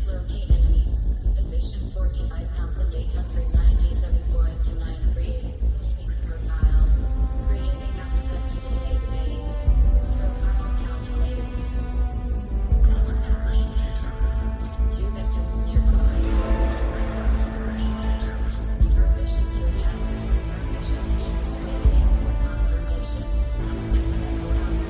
Locate enemy. Position 45,897.93. Profile. Creating access to the database. Profile calculated. Two victims nearby. Permission to attack. Permission to shoot. Waiting for confirmation. Access allowed.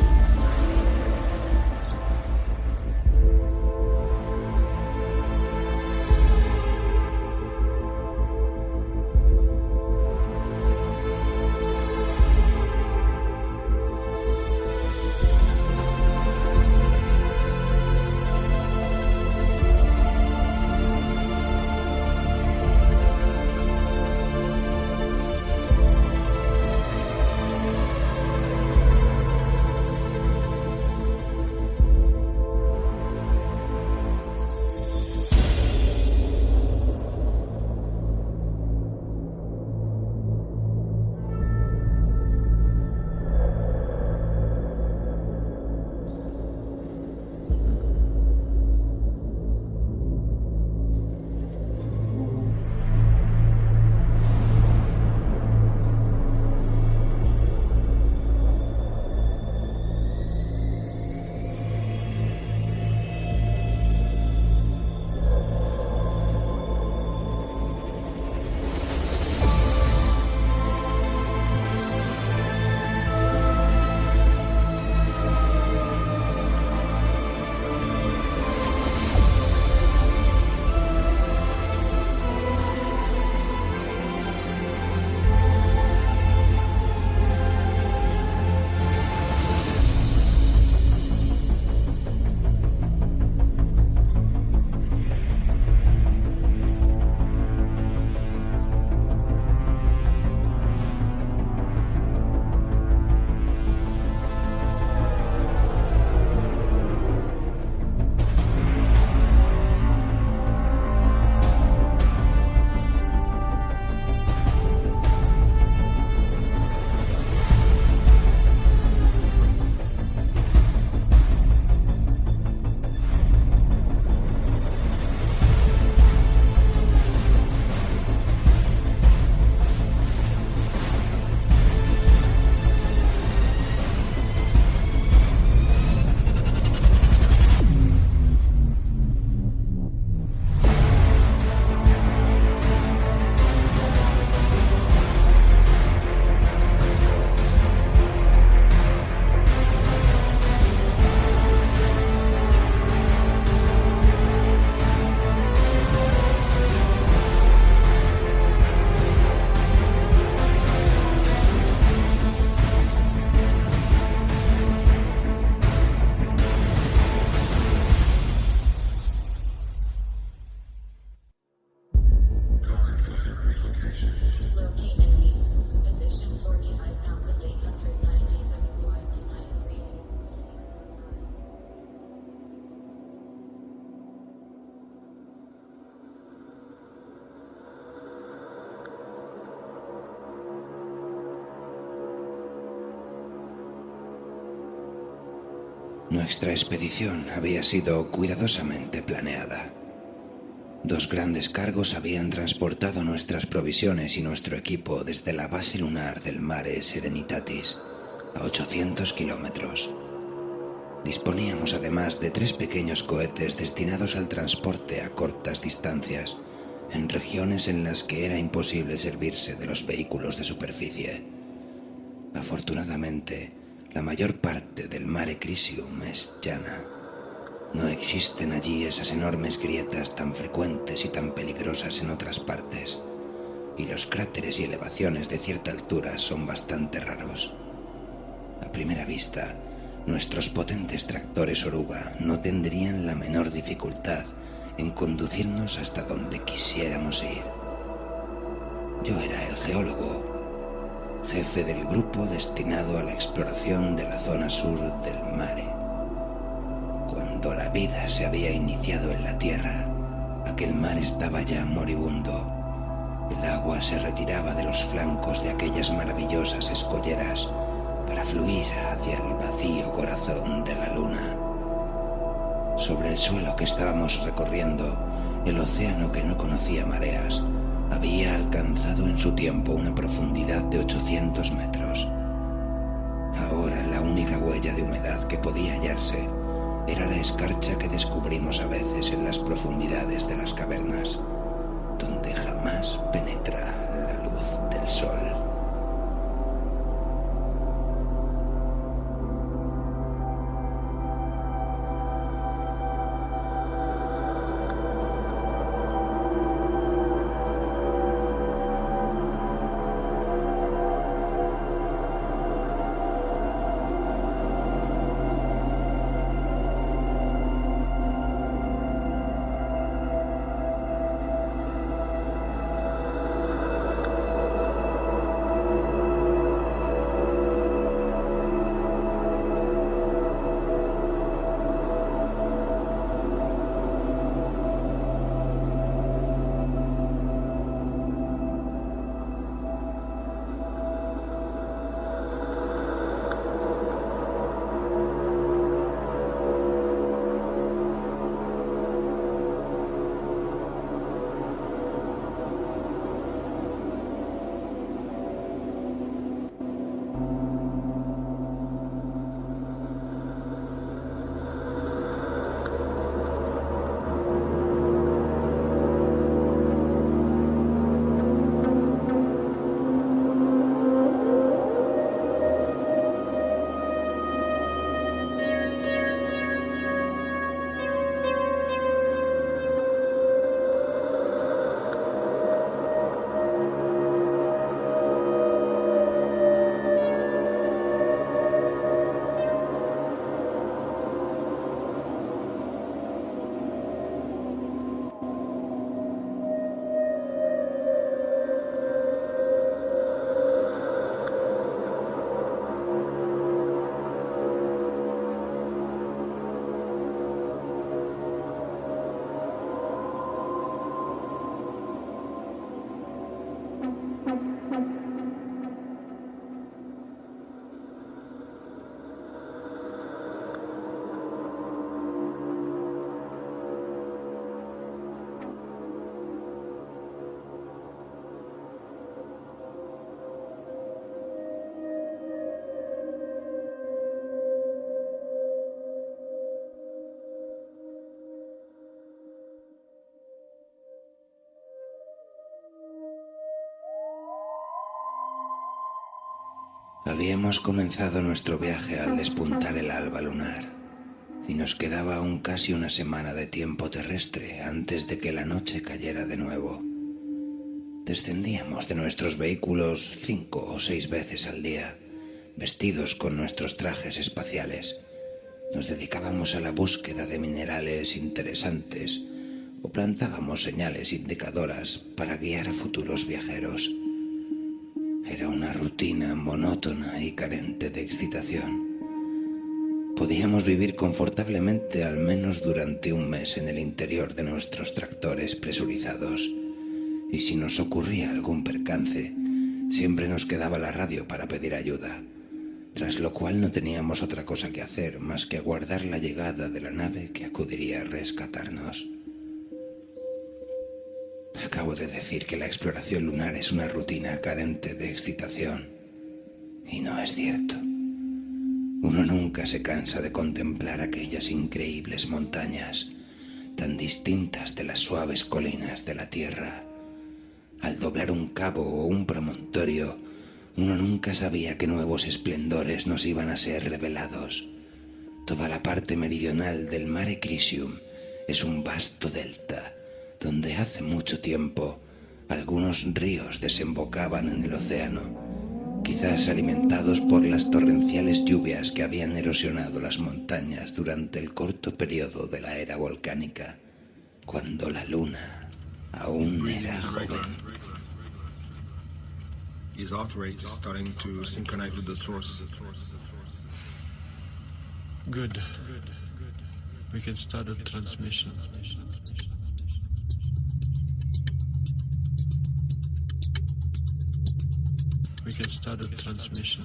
Mission successful. Locate enemy. Position 45,897.93. Nuestra expedición había sido cuidadosamente planeada. 2 grandes cargos habían transportado nuestras provisiones y nuestro equipo desde la base lunar del Mare Serenitatis, a 800 kilómetros. Disponíamos además de 3 pequeños cohetes destinados al transporte a cortas distancias, en regiones en las que era imposible servirse de los vehículos de superficie. Afortunadamente, la mayor parte del Mare Crisium es llana. No existen allí esas enormes grietas tan frecuentes y tan peligrosas en otras partes, y los cráteres y elevaciones de cierta altura son bastante raros. A primera vista, nuestros potentes tractores oruga no tendrían la menor dificultad en conducirnos hasta donde quisiéramos ir. Yo era el geólogo, jefe del grupo destinado a la exploración de la zona sur del Mare. Cuando la vida se había iniciado en la Tierra, aquel mar estaba ya moribundo. El agua se retiraba de los flancos de aquellas maravillosas escolleras para fluir hacia el vacío corazón de la luna. Sobre el suelo que estábamos recorriendo, el océano, que no conocía mareas, había alcanzado en su tiempo una profundidad de 800 metros. Ahora la única huella de humedad que podía hallarse era la escarcha que descubrimos a veces en las profundidades de las cavernas, donde jamás penetra la luz del sol. Habíamos comenzado nuestro viaje al despuntar el alba lunar y nos quedaba aún casi una semana de tiempo terrestre antes de que la noche cayera de nuevo. Descendíamos de nuestros vehículos 5 o 6 veces al día, vestidos con nuestros trajes espaciales. Nos dedicábamos a la búsqueda de minerales interesantes o plantábamos señales indicadoras para guiar a futuros viajeros. Era una rutina monótona y carente de excitación. Podíamos vivir confortablemente al menos durante un mes en el interior de nuestros tractores presurizados, y si nos ocurría algún percance, siempre nos quedaba la radio para pedir ayuda, tras lo cual no teníamos otra cosa que hacer más que aguardar la llegada de la nave que acudiría a rescatarnos. Acabo de decir que la exploración lunar es una rutina carente de excitación, y no es cierto. Uno nunca se cansa de contemplar aquellas increíbles montañas, tan distintas de las suaves colinas de la Tierra. Al doblar un cabo o un promontorio, uno nunca sabía qué nuevos esplendores nos iban a ser revelados. Toda la parte meridional del Mare Crisium es un vasto delta, donde hace mucho tiempo algunos ríos desembocaban en el océano, quizás alimentados por las torrenciales lluvias que habían erosionado las montañas durante el corto periodo de la era volcánica, cuando la luna aún era joven. His heart rate is starting to synchronize with the source. Good. We can start a transmission. We can start a transmission.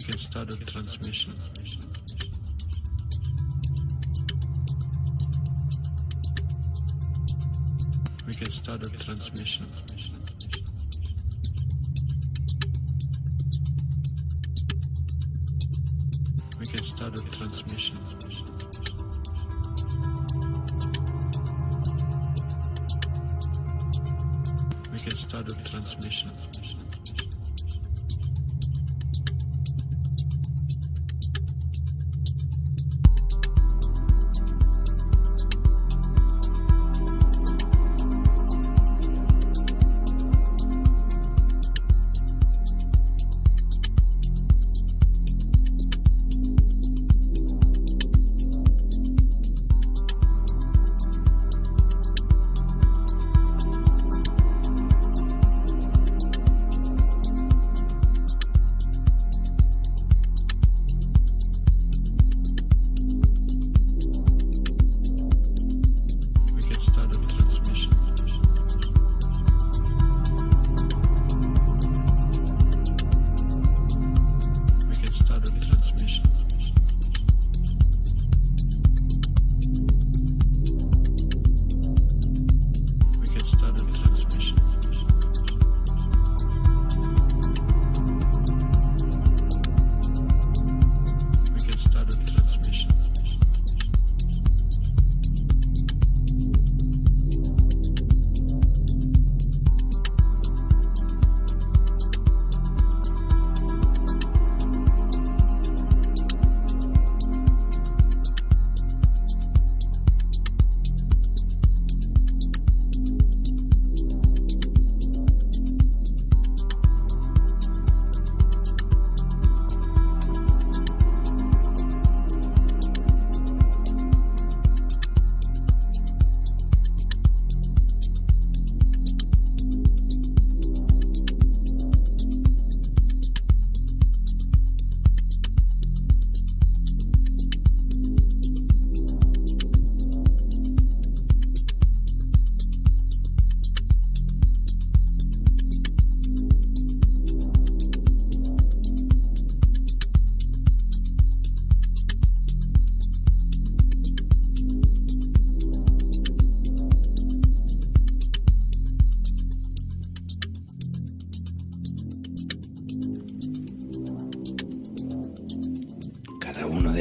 We can start a transmission. We can start a transmission. We can start a transmission. We can start a transmission.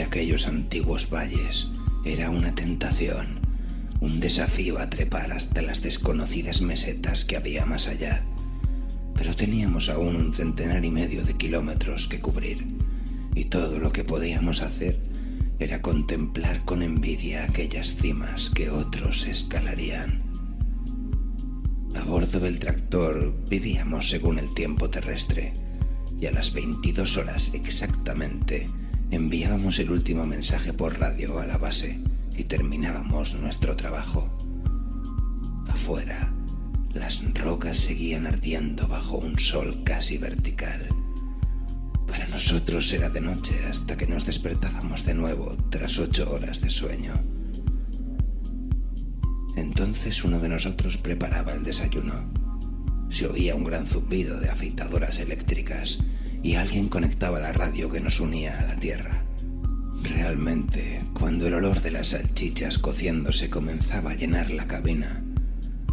Aquellos antiguos valles era una tentación, un desafío a trepar hasta las desconocidas mesetas que había más allá. Pero teníamos aún 1,5 centenares de kilómetros que cubrir, y todo lo que podíamos hacer era contemplar con envidia aquellas cimas que otros escalarían. A bordo del tractor vivíamos según el tiempo terrestre, y a las 22 horas exactamente enviábamos el último mensaje por radio a la base y terminábamos nuestro trabajo. Afuera, las rocas seguían ardiendo bajo un sol casi vertical. Para nosotros era de noche hasta que nos despertábamos de nuevo tras 8 horas de sueño. Entonces uno de nosotros preparaba el desayuno. Se oía un gran zumbido de afeitadoras eléctricas y alguien conectaba la radio que nos unía a la tierra. Realmente, cuando el olor de las salchichas cociéndose comenzaba a llenar la cabina,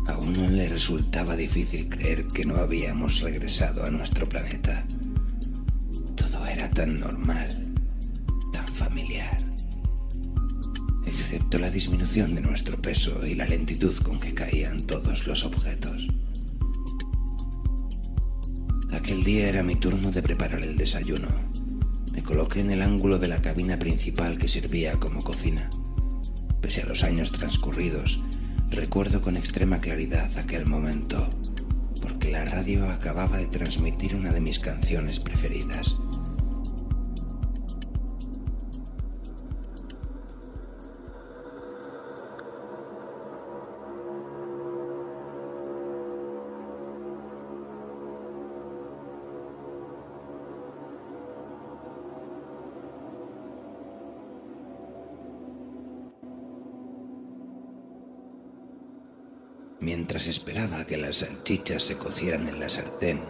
a uno le resultaba difícil creer que no habíamos regresado a nuestro planeta. Todo era tan normal, tan familiar, excepto la disminución de nuestro peso y la lentitud con que caían todos los objetos. Aquel día era mi turno de preparar el desayuno. Me coloqué en el ángulo de la cabina principal que servía como cocina. Pese a los años transcurridos, recuerdo con extrema claridad aquel momento, porque la radio acababa de transmitir una de mis canciones preferidas. Mientras esperaba que las salchichas se cocieran en la sartén,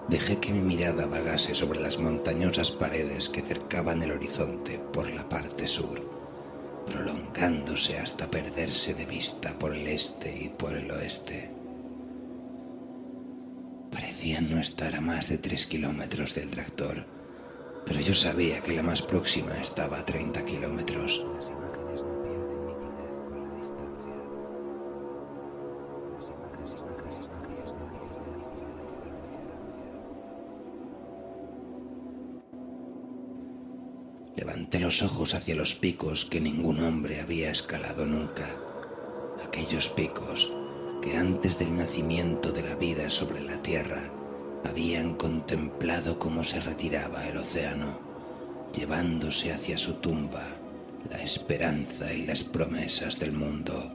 Dejé que mi mirada vagase sobre las montañosas paredes que cercaban el horizonte por la parte sur, prolongándose hasta perderse de vista por el este y por el oeste. Parecían no estar a más de 3 kilómetros del tractor, pero yo sabía que la más próxima estaba a 30 kilómetros. Las imágenes no pierden nitidez con la distancia. Levanté los ojos hacia los picos que ningún hombre había escalado nunca. Aquellos picos que antes del nacimiento de la vida sobre la tierra habían contemplado cómo se retiraba el océano, llevándose hacia su tumba la esperanza y las promesas del mundo.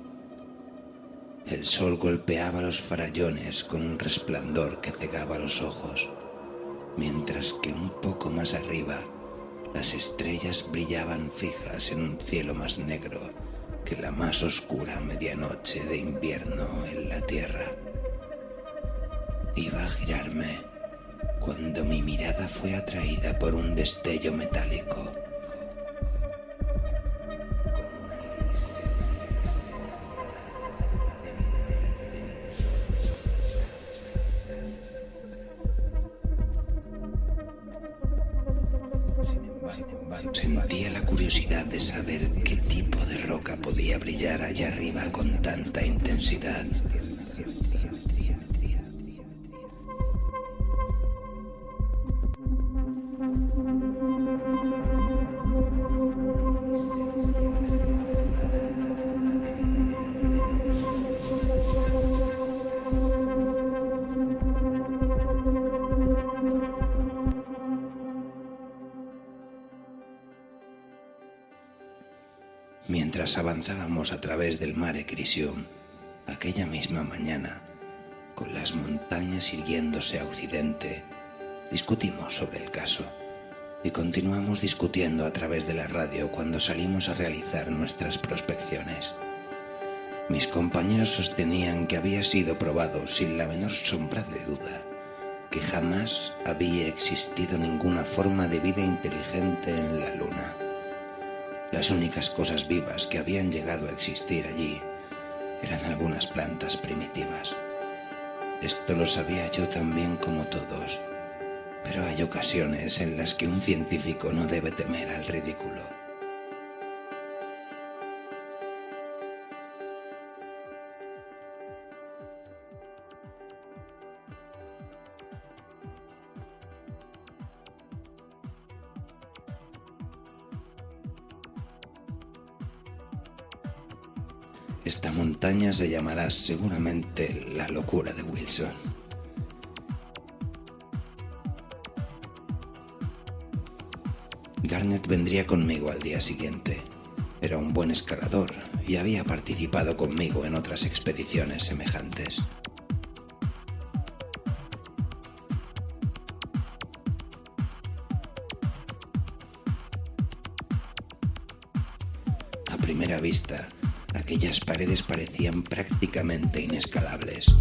El sol golpeaba los farallones con un resplandor que cegaba los ojos, mientras que un poco más arriba las estrellas brillaban fijas en un cielo más negro que la más oscura medianoche de invierno en la tierra. Iba a girarme cuando mi mirada fue atraída por un destello metálico. Sentía la curiosidad de saber qué tipo de roca podía brillar allá arriba con tanta intensidad. Mientras avanzábamos a través del Mare Crisium, aquella misma mañana, con las montañas irguiéndose a occidente, discutimos sobre el caso y continuamos discutiendo a través de la radio cuando salimos a realizar nuestras prospecciones. Mis compañeros sostenían que había sido probado sin la menor sombra de duda que jamás había existido ninguna forma de vida inteligente en la Luna. Las únicas cosas vivas que habían llegado a existir allí eran algunas plantas primitivas. Esto lo sabía yo tan bien como todos, pero hay ocasiones en las que un científico no debe temer al ridículo. Esta montaña se llamará seguramente la locura de Wilson. Garnett vendría conmigo al día siguiente. Era un buen escalador y había participado conmigo en otras expediciones semejantes. A primera vista, aquellas paredes parecían prácticamente inescalables.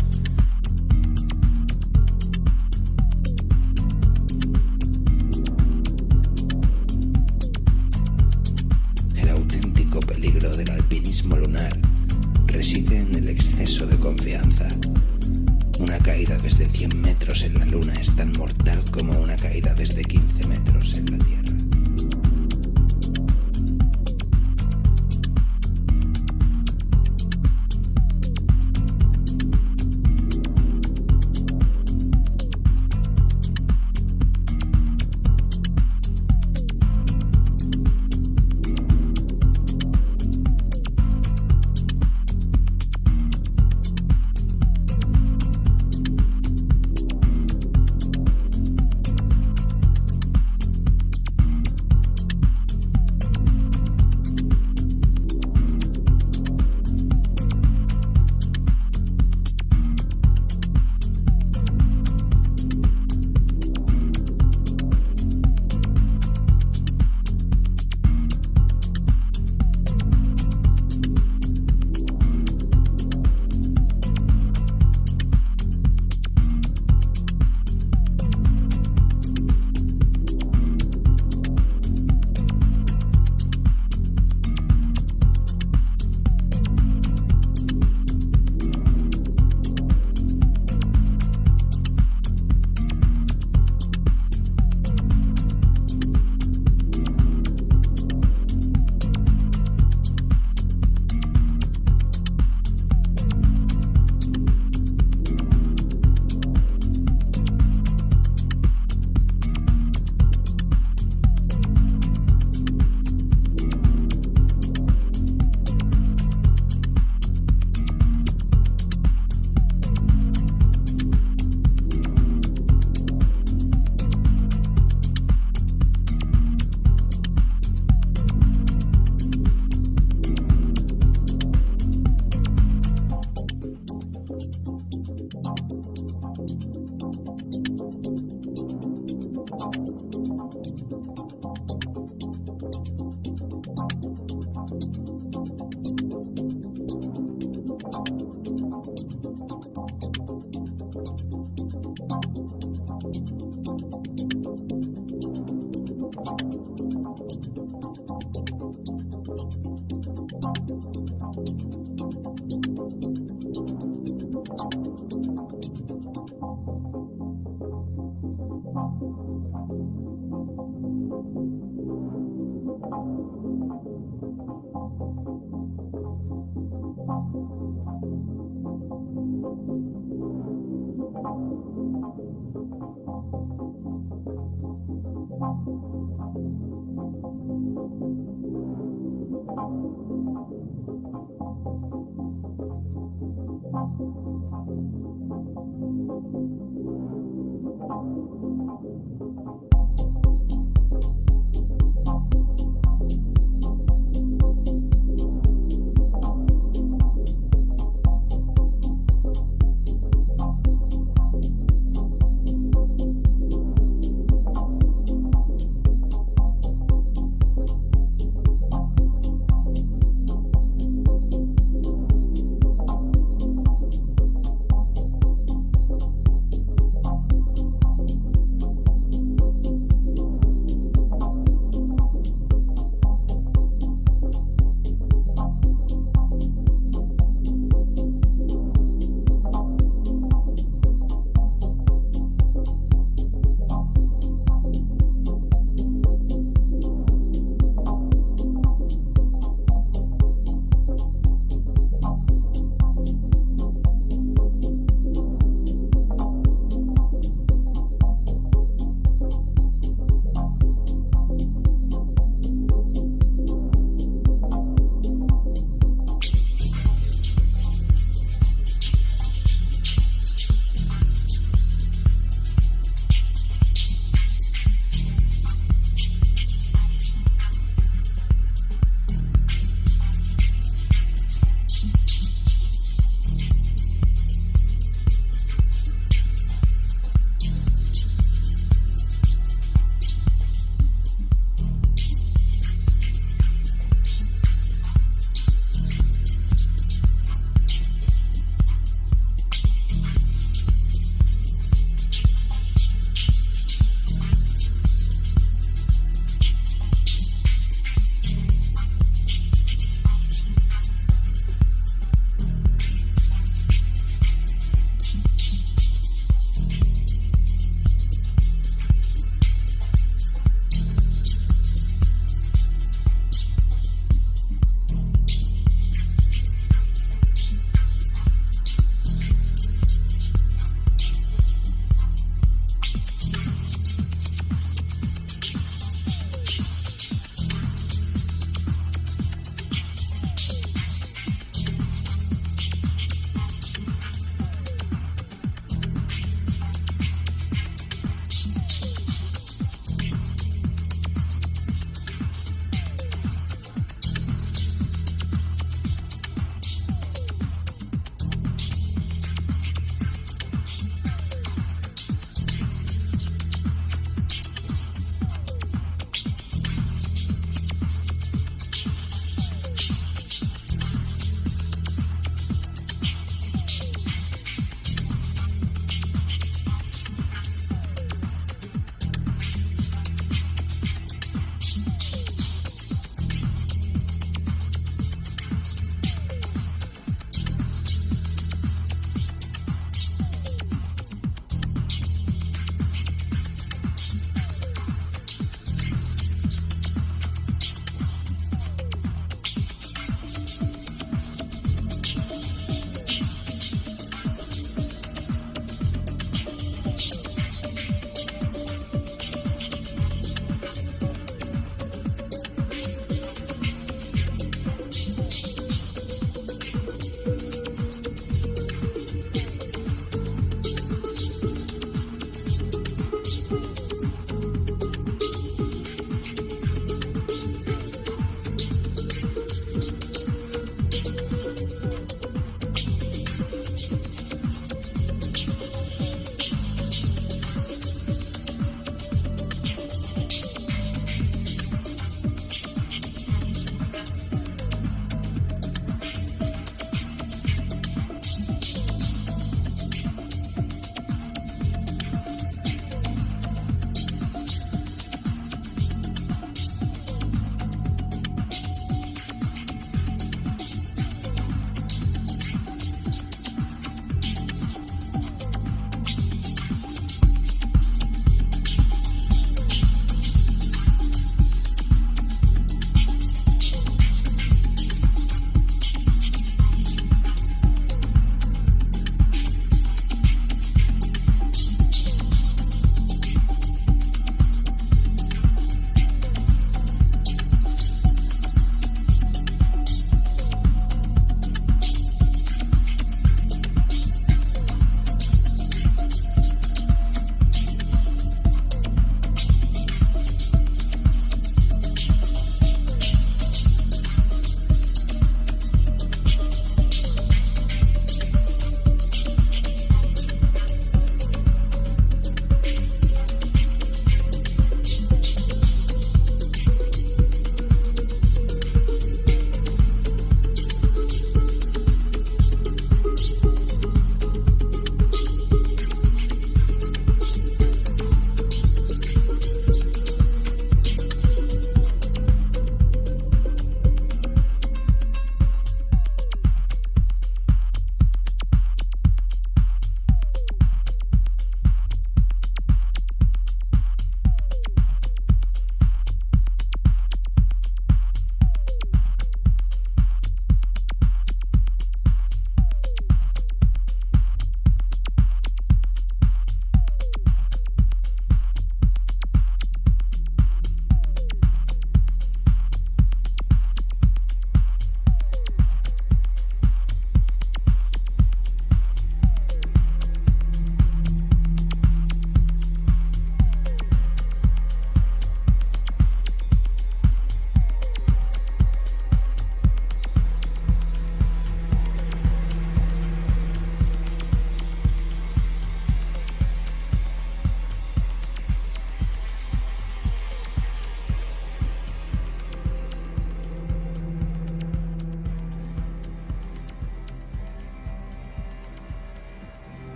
El auténtico peligro del alpinismo lunar reside en el exceso de confianza. Una caída desde 100 metros en la Luna es tan mortal como una caída desde 15 metros en la Tierra.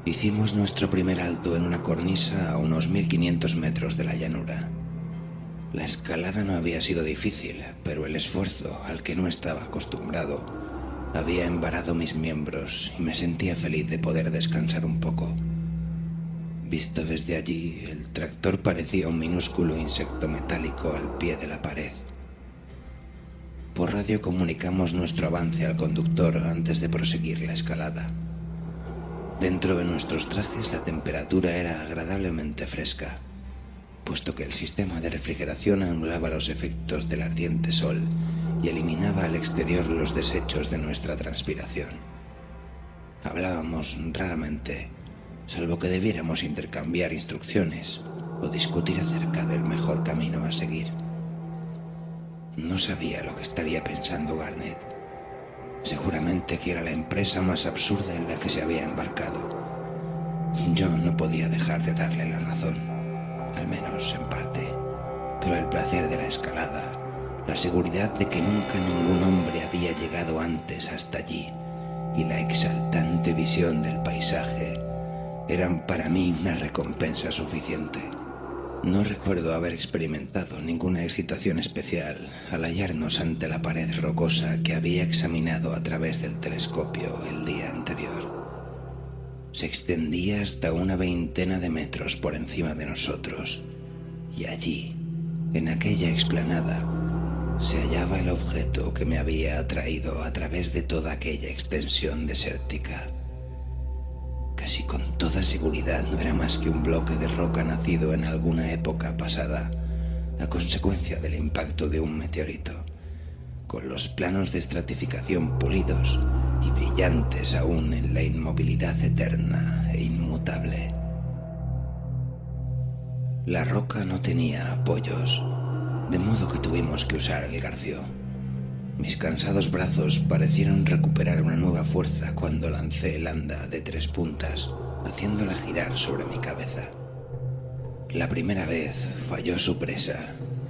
Hicimos nuestro primer alto en una cornisa a unos 1500 metros de la llanura. La escalada no había sido difícil, pero el esfuerzo al que no estaba acostumbrado había embarado mis miembros y me sentía feliz de poder descansar un poco. Visto desde allí, el tractor parecía un minúsculo insecto metálico al pie de la pared. Por radio comunicamos nuestro avance al conductor antes de proseguir la escalada. Dentro de nuestros trajes la temperatura era agradablemente fresca, puesto que el sistema de refrigeración anulaba los efectos del ardiente sol y eliminaba al exterior los desechos de nuestra transpiración. Hablábamos raramente, salvo que debiéramos intercambiar instrucciones o discutir acerca del mejor camino a seguir. No sabía lo que estaría pensando Garnet. Seguramente que era la empresa más absurda en la que se había embarcado. Yo no podía dejar de darle la razón, al menos en parte, pero el placer de la escalada, la seguridad de que nunca ningún hombre había llegado antes hasta allí y la exaltante visión del paisaje eran para mí una recompensa suficiente. No recuerdo haber experimentado ninguna excitación especial al hallarnos ante la pared rocosa que había examinado a través del telescopio el día anterior. Se extendía hasta una veintena de metros por encima de nosotros, y allí, en aquella explanada, se hallaba el objeto que me había atraído a través de toda aquella extensión desértica. Casi con toda seguridad no era más que un bloque de roca nacido en alguna época pasada, a consecuencia del impacto de un meteorito, con los planos de estratificación pulidos y brillantes aún en la inmovilidad eterna e inmutable. La roca no tenía apoyos, de modo que tuvimos que usar el garfio. Mis cansados brazos parecieron recuperar una nueva fuerza cuando lancé el anda de 3 puntas, haciéndola girar sobre mi cabeza. La primera vez falló su presa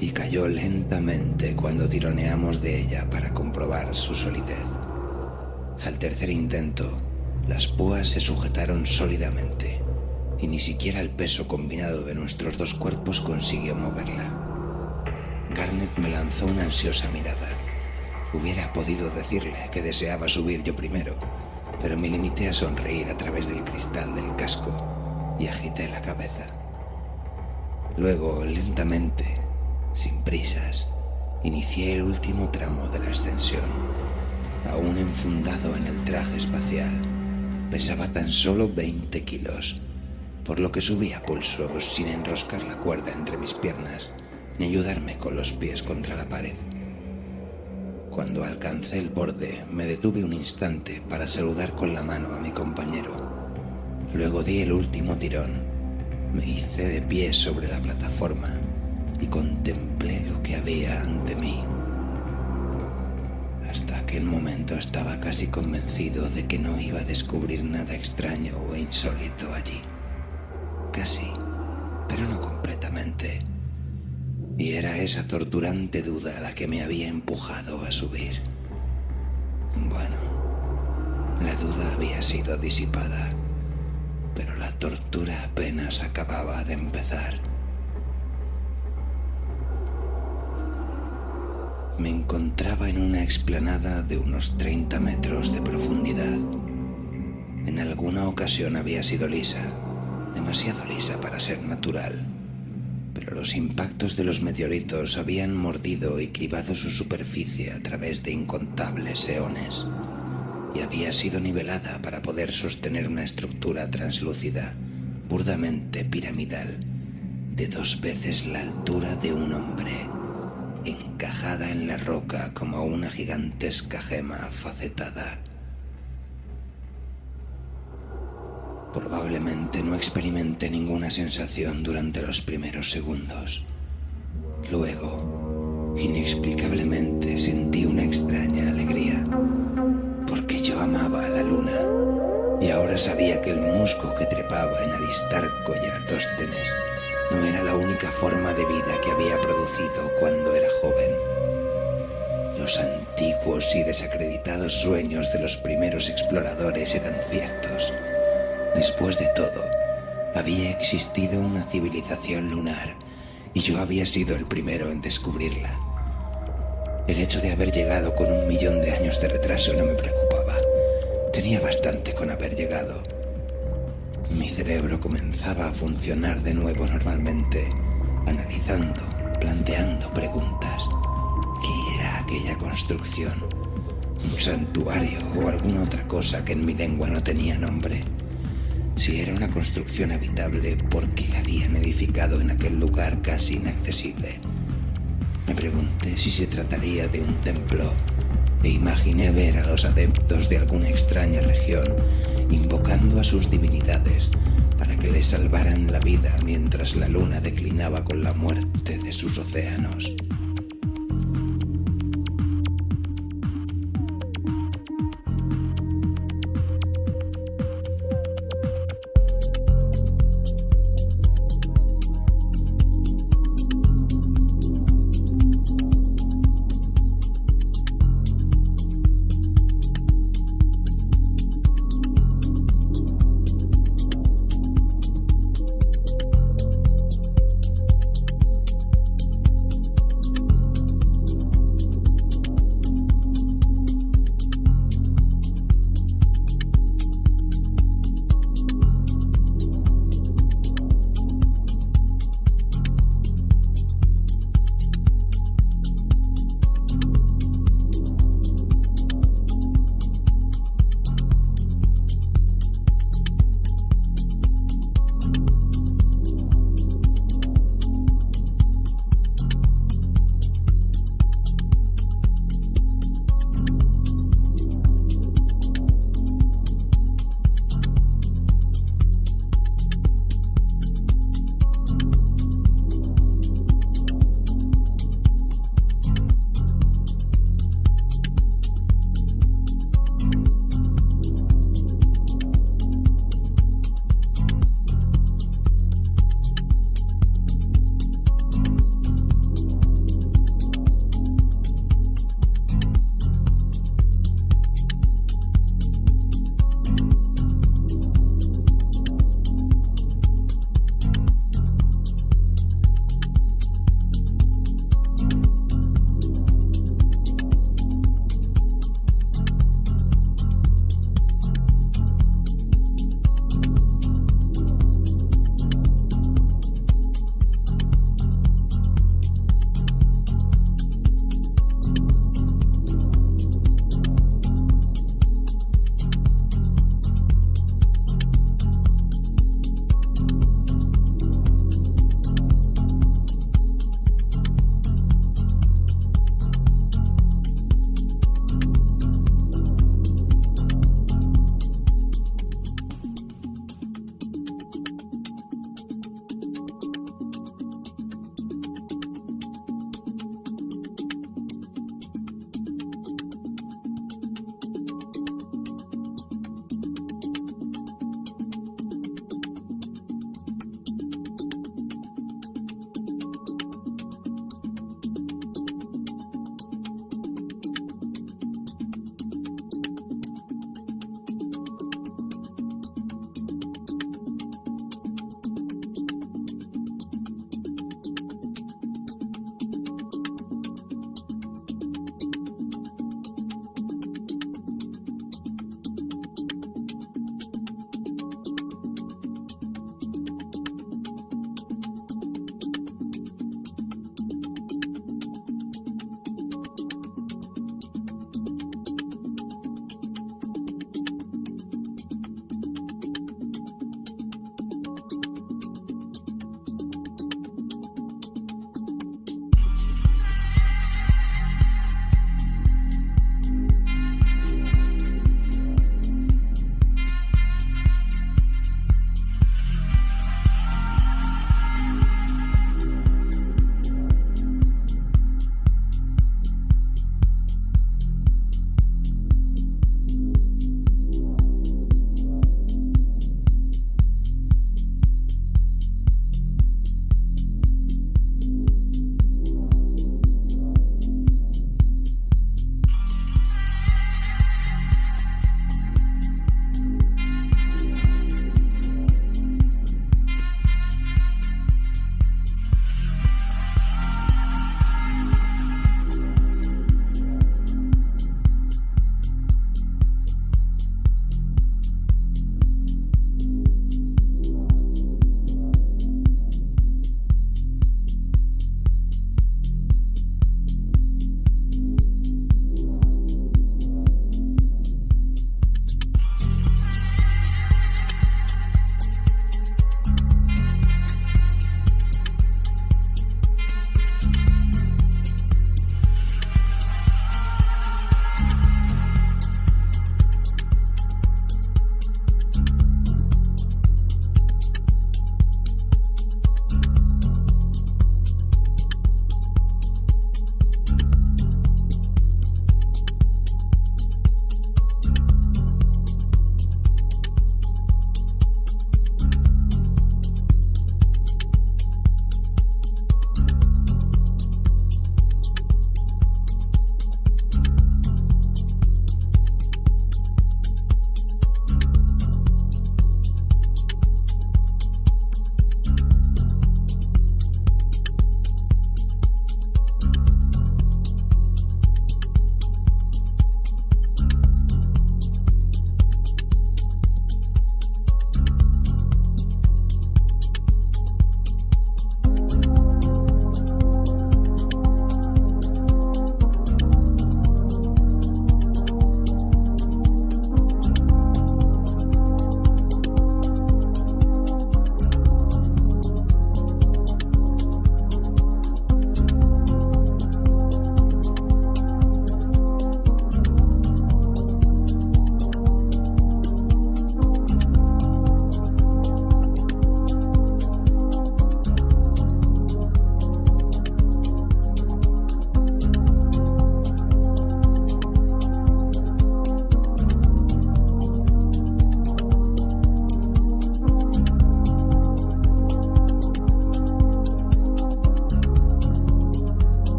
y cayó lentamente cuando tironeamos de ella para comprobar su solidez. Al tercer intento, las púas se sujetaron sólidamente y ni siquiera el peso combinado de nuestros 2 cuerpos consiguió moverla. Garnet me lanzó una ansiosa mirada. Hubiera podido decirle que deseaba subir yo primero, pero me limité a sonreír a través del cristal del casco y agité la cabeza. Luego, lentamente, sin prisas, inicié el último tramo de la ascensión. Aún enfundado en el traje espacial, pesaba tan solo 20 kilos, por lo que subí a pulso sin enroscar la cuerda entre mis piernas ni ayudarme con los pies contra la pared. Cuando alcancé el borde, me detuve un instante para saludar con la mano a mi compañero. Luego di el último tirón. Me hice de pie sobre la plataforma y contemplé lo que había ante mí. Hasta aquel momento estaba casi convencido de que no iba a descubrir nada extraño o insólito allí. Casi, pero no completamente. Y era esa torturante duda la que me había empujado a subir. Bueno, la duda había sido disipada, pero la tortura apenas acababa de empezar. Me encontraba en una explanada de unos 30 metros de profundidad. En alguna ocasión había sido lisa, demasiado lisa para ser natural, pero los impactos de los meteoritos habían mordido y cribado su superficie a través de incontables eones, y había sido nivelada para poder sostener una estructura translúcida, burdamente piramidal, de 2 veces la altura de un hombre, encajada en la roca como una gigantesca gema facetada. Probablemente no experimenté ninguna sensación durante los primeros segundos. Luego, inexplicablemente, sentí una extraña alegría, porque yo amaba a la luna, y ahora sabía que el musgo que trepaba en Aristarco y Eratóstenes no era la única forma de vida que había producido cuando era joven. Los antiguos y desacreditados sueños de los primeros exploradores eran ciertos, Después de todo, había existido una civilización lunar y yo había sido el primero en descubrirla. El hecho de haber llegado con 1 millón de años de retraso no me preocupaba. Tenía bastante con haber llegado. Mi cerebro comenzaba a funcionar de nuevo normalmente, analizando, planteando preguntas. ¿Qué era aquella construcción? ¿Un santuario o alguna otra cosa que en mi lengua no tenía nombre? Si era una construcción habitable, ¿por qué la habían edificado en aquel lugar casi inaccesible? Me pregunté si se trataría de un templo e imaginé ver a los adeptos de alguna extraña región invocando a sus divinidades para que les salvaran la vida mientras la luna declinaba con la muerte de sus océanos.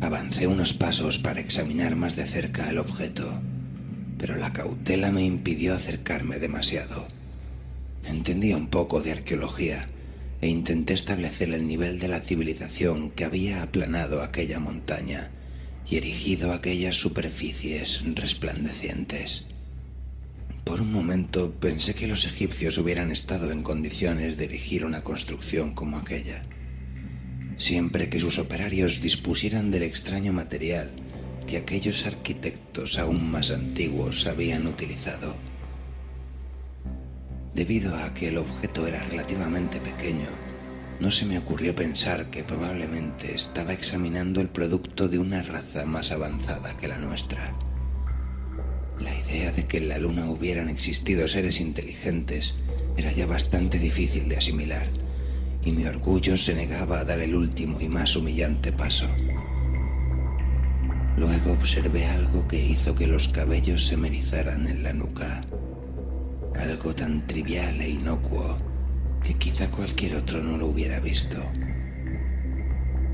Avancé unos pasos para examinar más de cerca el objeto, pero la cautela me impidió acercarme demasiado. Entendía un poco de arqueología e intenté establecer el nivel de la civilización que había aplanado aquella montaña y erigido aquellas superficies resplandecientes. Por un momento pensé que los egipcios hubieran estado en condiciones de erigir una construcción como aquella, siempre que sus operarios dispusieran del extraño material que aquellos arquitectos aún más antiguos habían utilizado. Debido a que el objeto era relativamente pequeño, no se me ocurrió pensar que probablemente estaba examinando el producto de una raza más avanzada que la nuestra. La idea de que en la Luna hubieran existido seres inteligentes era ya bastante difícil de asimilar, y mi orgullo se negaba a dar el último y más humillante paso. Luego observé algo que hizo que los cabellos se me erizaran en la nuca. Algo tan trivial e inocuo que quizá cualquier otro no lo hubiera visto.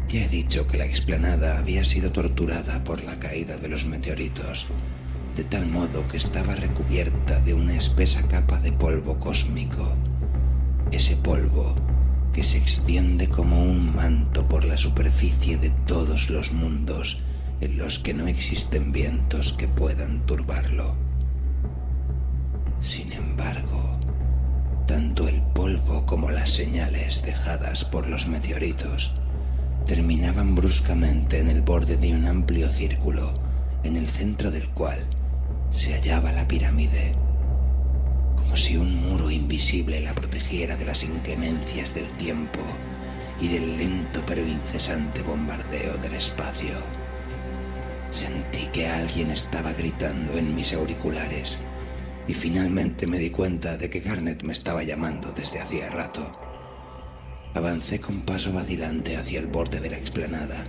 Ya he dicho que la explanada había sido torturada por la caída de los meteoritos, de tal modo que estaba recubierta de una espesa capa de polvo cósmico. Ese polvo que se extiende como un manto por la superficie de todos los mundos en los que no existen vientos que puedan turbarlo. Sin embargo, tanto el polvo como las señales dejadas por los meteoritos terminaban bruscamente en el borde de un amplio círculo, en el centro del cual se hallaba la pirámide, como si un muro invisible la protegiera de las inclemencias del tiempo y del lento pero incesante bombardeo del espacio. Sentí que alguien estaba gritando en mis auriculares y finalmente me di cuenta de que Garnet me estaba llamando desde hacía rato. Avancé con paso vacilante hacia el borde de la explanada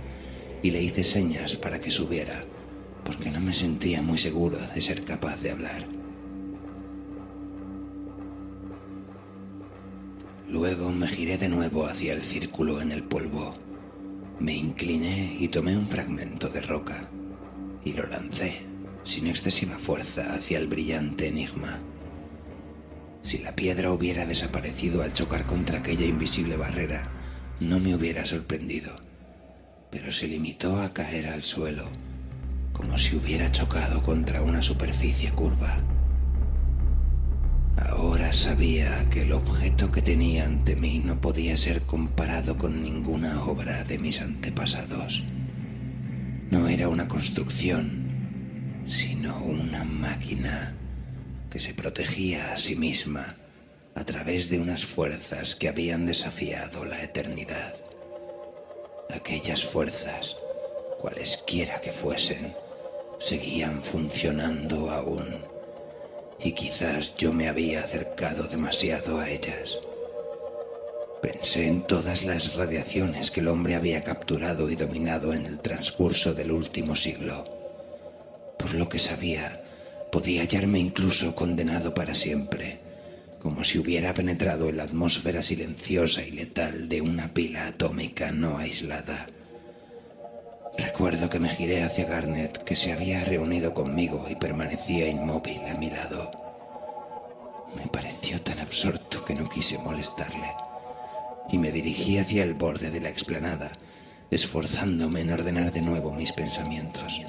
y le hice señas para que subiera, porque no me sentía muy seguro de ser capaz de hablar. Luego me giré de nuevo hacia el círculo en el polvo. Me incliné y tomé un fragmento de roca y lo lancé sin excesiva fuerza hacia el brillante enigma. Si la piedra hubiera desaparecido al chocar contra aquella invisible barrera, no me hubiera sorprendido, pero se limitó a caer al suelo, como si hubiera chocado contra una superficie curva. Ahora sabía que el objeto que tenía ante mí no podía ser comparado con ninguna obra de mis antepasados. No era una construcción, sino una máquina que se protegía a sí misma a través de unas fuerzas que habían desafiado la eternidad. Aquellas fuerzas, cualesquiera que fuesen, seguían funcionando aún, y quizás yo me había acercado demasiado a ellas. Pensé en todas las radiaciones que el hombre había capturado y dominado en el transcurso del último siglo. Por lo que sabía, podía hallarme incluso condenado para siempre, como si hubiera penetrado en la atmósfera silenciosa y letal de una pila atómica no aislada. Recuerdo que me giré hacia Garnet, que se había reunido conmigo y permanecía inmóvil a mi lado. Me pareció tan absorto que no quise molestarle, y me dirigí hacia el borde de la explanada, esforzándome en ordenar de nuevo mis pensamientos.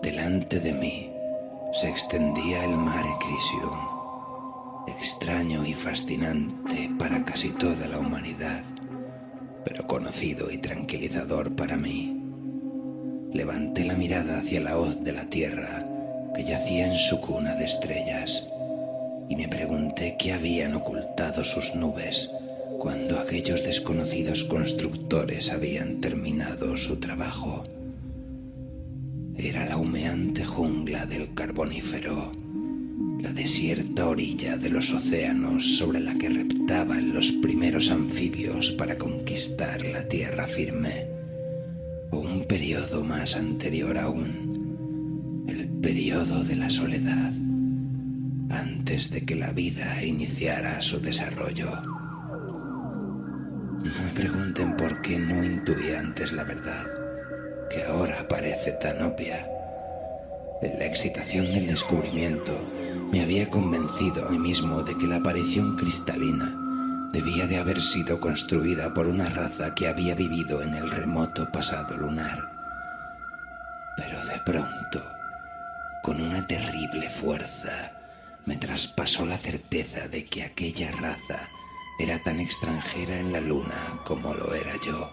Delante de mí se extendía el Mare Crisium, extraño y fascinante para casi toda la humanidad, pero conocido y tranquilizador para mí. Levanté la mirada hacia la hoz de la tierra que yacía en su cuna de estrellas y me pregunté qué habían ocultado sus nubes cuando aquellos desconocidos constructores habían terminado su trabajo. Era la humeante jungla del Carbonífero, la desierta orilla de los océanos sobre la que reptaban los primeros anfibios para conquistar la tierra firme, o un periodo más anterior aún, el periodo de la soledad, antes de que la vida iniciara su desarrollo. No me pregunten por qué no intuí antes la verdad, que ahora parece tan obvia. En la excitación del descubrimiento me había convencido a mí mismo de que la aparición cristalina debía de haber sido construida por una raza que había vivido en el remoto pasado lunar. Pero de pronto, con una terrible fuerza, me traspasó la certeza de que aquella raza era tan extranjera en la luna como lo era yo.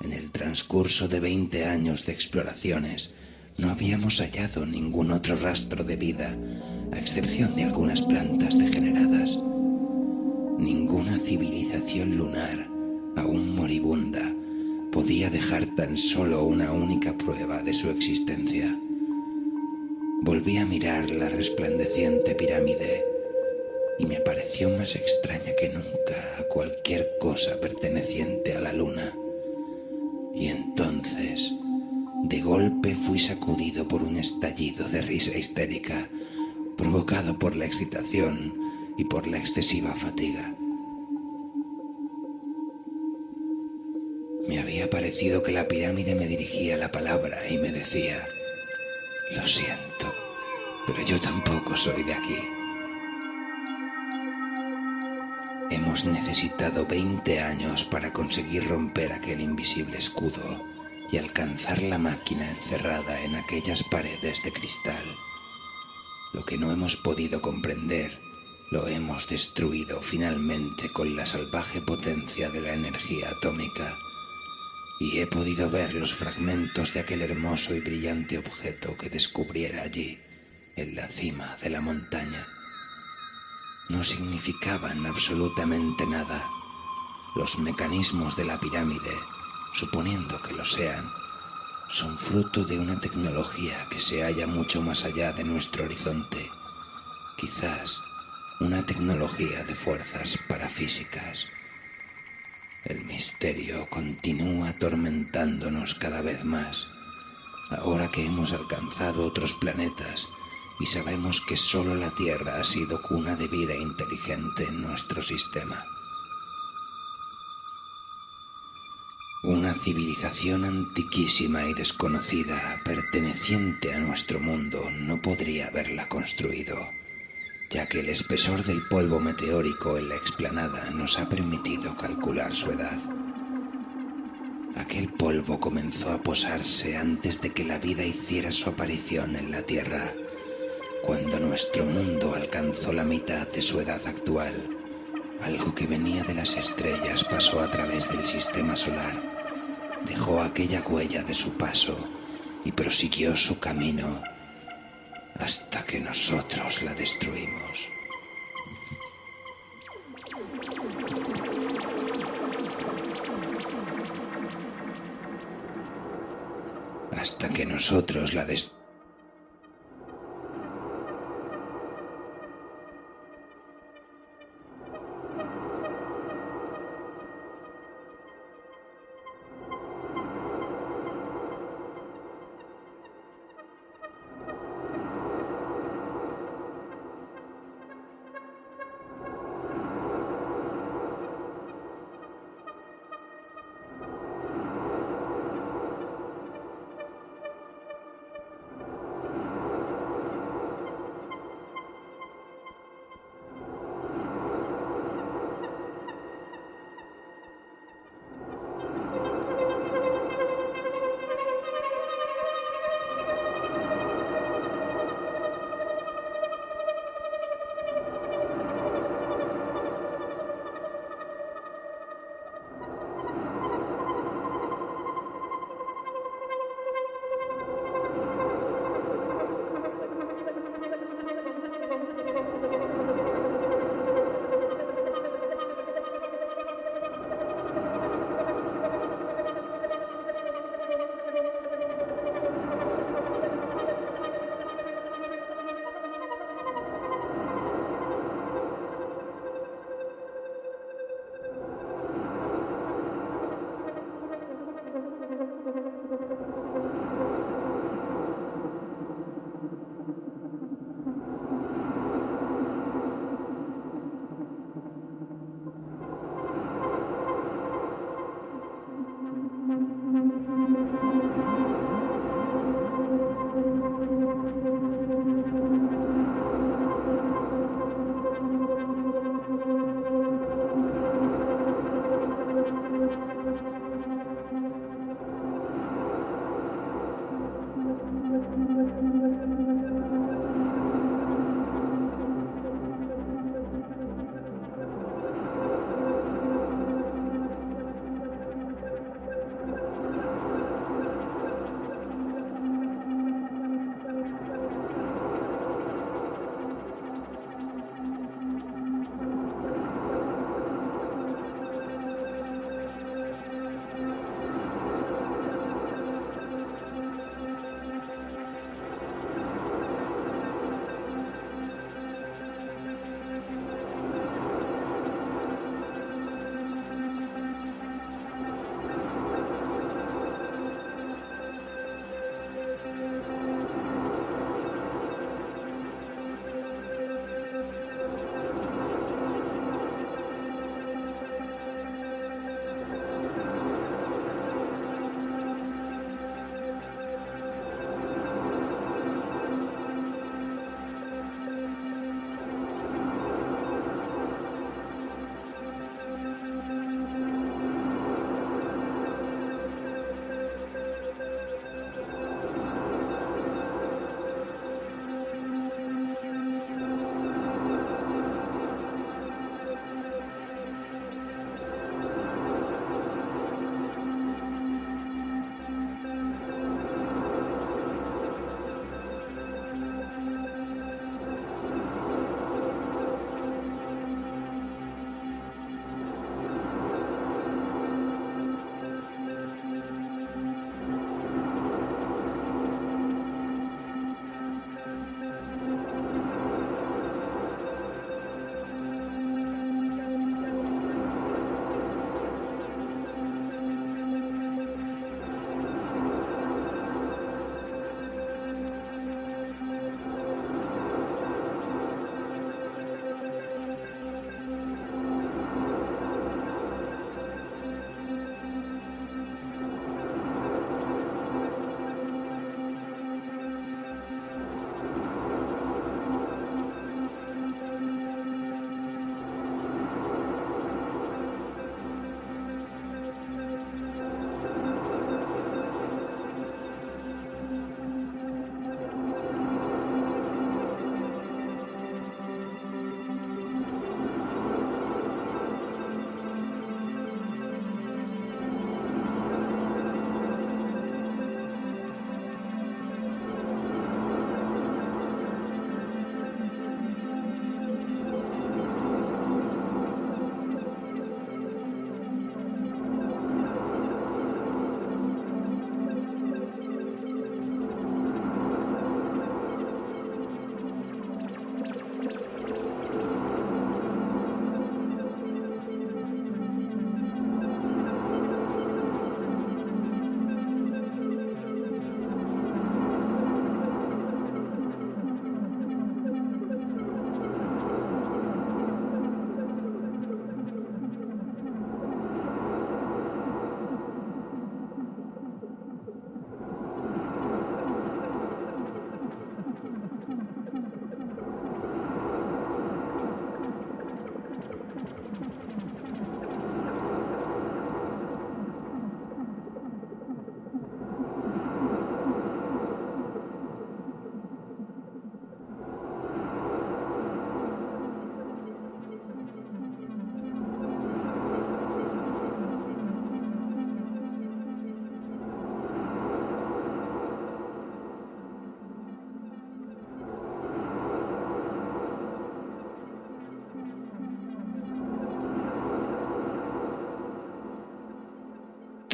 En el transcurso de 20 años de exploraciones, no habíamos hallado ningún otro rastro de vida, a excepción de algunas plantas degeneradas. Ninguna civilización lunar, aún moribunda, podía dejar tan solo una única prueba de su existencia. Volví a mirar la resplandeciente pirámide y me pareció más extraña que nunca a cualquier cosa perteneciente a la luna. Y entonces, de golpe fui sacudido por un estallido de risa histérica, provocado por la excitación y por la excesiva fatiga. Me había parecido que la pirámide me dirigía la palabra y me decía: lo siento, pero yo tampoco soy de aquí. Hemos necesitado 20 años para conseguir romper aquel invisible escudo y alcanzar la máquina encerrada en aquellas paredes de cristal. Lo que no hemos podido comprender, lo hemos destruido finalmente con la salvaje potencia de la energía atómica, y he podido ver los fragmentos de aquel hermoso y brillante objeto que descubriera allí, en la cima de la montaña. No significaban absolutamente nada. Los mecanismos de la pirámide, suponiendo que lo sean, son fruto de una tecnología que se halla mucho más allá de nuestro horizonte. Quizás una tecnología de fuerzas parafísicas. El misterio continúa atormentándonos cada vez más, ahora que hemos alcanzado otros planetas y sabemos que solo la Tierra ha sido cuna de vida inteligente en nuestro sistema. Una civilización antiquísima y desconocida, perteneciente a nuestro mundo, no podría haberla construido, ya que el espesor del polvo meteórico en la explanada nos ha permitido calcular su edad. Aquel polvo comenzó a posarse antes de que la vida hiciera su aparición en la Tierra, cuando nuestro mundo alcanzó la mitad de su edad actual. Algo que venía de las estrellas pasó a través del sistema solar, dejó aquella huella de su paso y prosiguió su camino hasta que nosotros la destruimos. Hasta que nosotros la destruimos.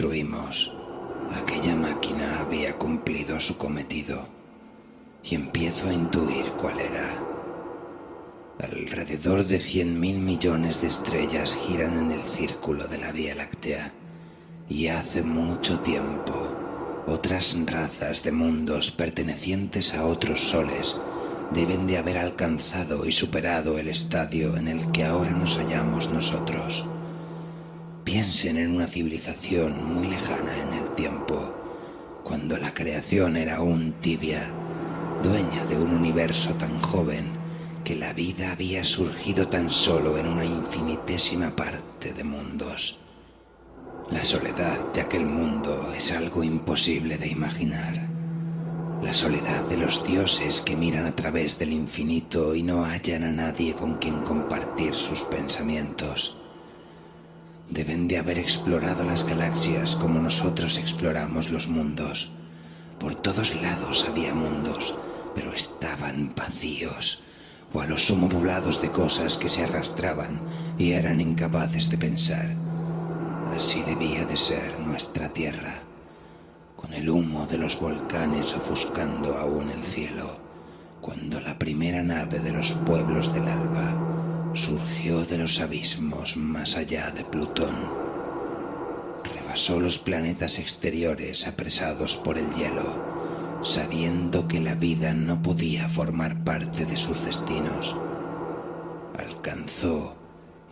destruimos, aquella máquina había cumplido su cometido y empiezo a intuir cuál era. Alrededor de 100.000 millones de estrellas giran en el círculo de la Vía Láctea y hace mucho tiempo otras razas de mundos pertenecientes a otros soles deben de haber alcanzado y superado el estadio en el que ahora nos hallamos nosotros. Piensen en una civilización muy lejana en el tiempo, cuando la creación era aún tibia, dueña de un universo tan joven que la vida había surgido tan solo en una infinitésima parte de mundos. La soledad de aquel mundo es algo imposible de imaginar. La soledad de los dioses que miran a través del infinito y no hallan a nadie con quien compartir sus pensamientos. Deben de haber explorado las galaxias como nosotros exploramos los mundos. Por todos lados había mundos, pero estaban vacíos, o a lo sumo poblados de cosas que se arrastraban y eran incapaces de pensar. Así debía de ser nuestra Tierra, con el humo de los volcanes ofuscando aún el cielo, cuando la primera nave de los pueblos del alba surgió de los abismos más allá de Plutón. Rebasó los planetas exteriores apresados por el hielo, sabiendo que la vida no podía formar parte de sus destinos. Alcanzó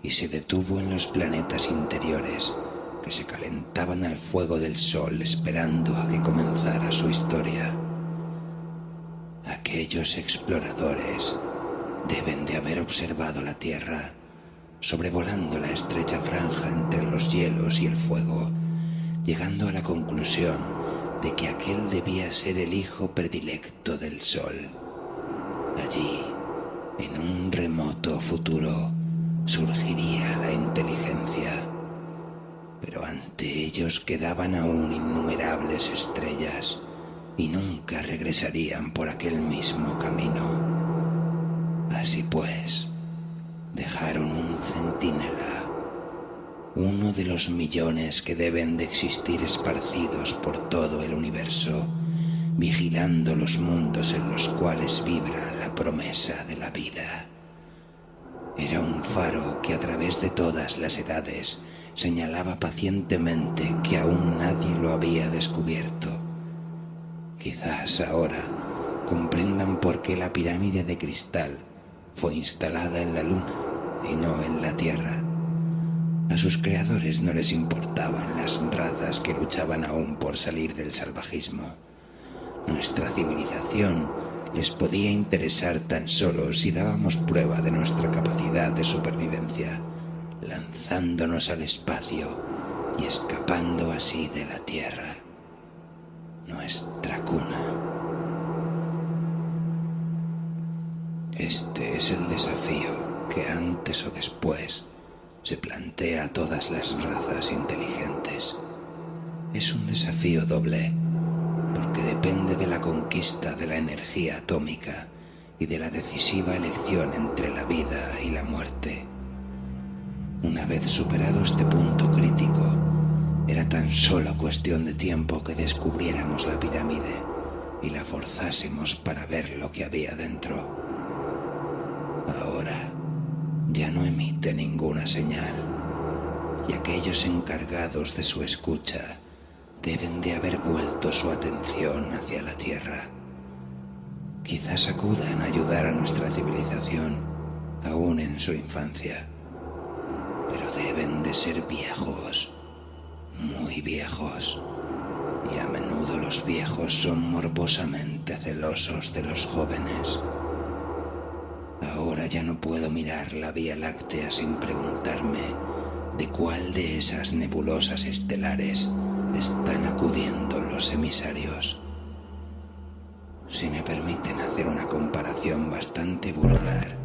y se detuvo en los planetas interiores que se calentaban al fuego del sol esperando a que comenzara su historia. Aquellos exploradores deben de haber observado la Tierra, sobrevolando la estrecha franja entre los hielos y el fuego, llegando a la conclusión de que aquel debía ser el hijo predilecto del Sol. Allí, en un remoto futuro, surgiría la inteligencia, pero ante ellos quedaban aún innumerables estrellas y nunca regresarían por aquel mismo camino. Así pues, dejaron un centinela, uno de los millones que deben de existir esparcidos por todo el universo, vigilando los mundos en los cuales vibra la promesa de la vida. Era un faro que a través de todas las edades señalaba pacientemente que aún nadie lo había descubierto. Quizás ahora comprendan por qué la pirámide de cristal fue instalada en la Luna y no en la Tierra. A sus creadores no les importaban las razas que luchaban aún por salir del salvajismo. Nuestra civilización les podía interesar tan solo si dábamos prueba de nuestra capacidad de supervivencia, lanzándonos al espacio y escapando así de la Tierra, nuestra cuna. Este es el desafío que antes o después se plantea a todas las razas inteligentes. Es un desafío doble, porque depende de la conquista de la energía atómica y de la decisiva elección entre la vida y la muerte. Una vez superado este punto crítico, era tan solo cuestión de tiempo que descubriéramos la pirámide y la forzásemos para ver lo que había dentro. Ahora ya no emite ninguna señal, y aquellos encargados de su escucha deben de haber vuelto su atención hacia la Tierra. Quizás acudan a ayudar a nuestra civilización, aún en su infancia, pero deben de ser viejos, muy viejos, y a menudo los viejos son morbosamente celosos de los jóvenes. Ahora ya no puedo mirar la Vía Láctea sin preguntarme de cuál de esas nebulosas estelares están acudiendo los emisarios. Si me permiten hacer una comparación bastante vulgar,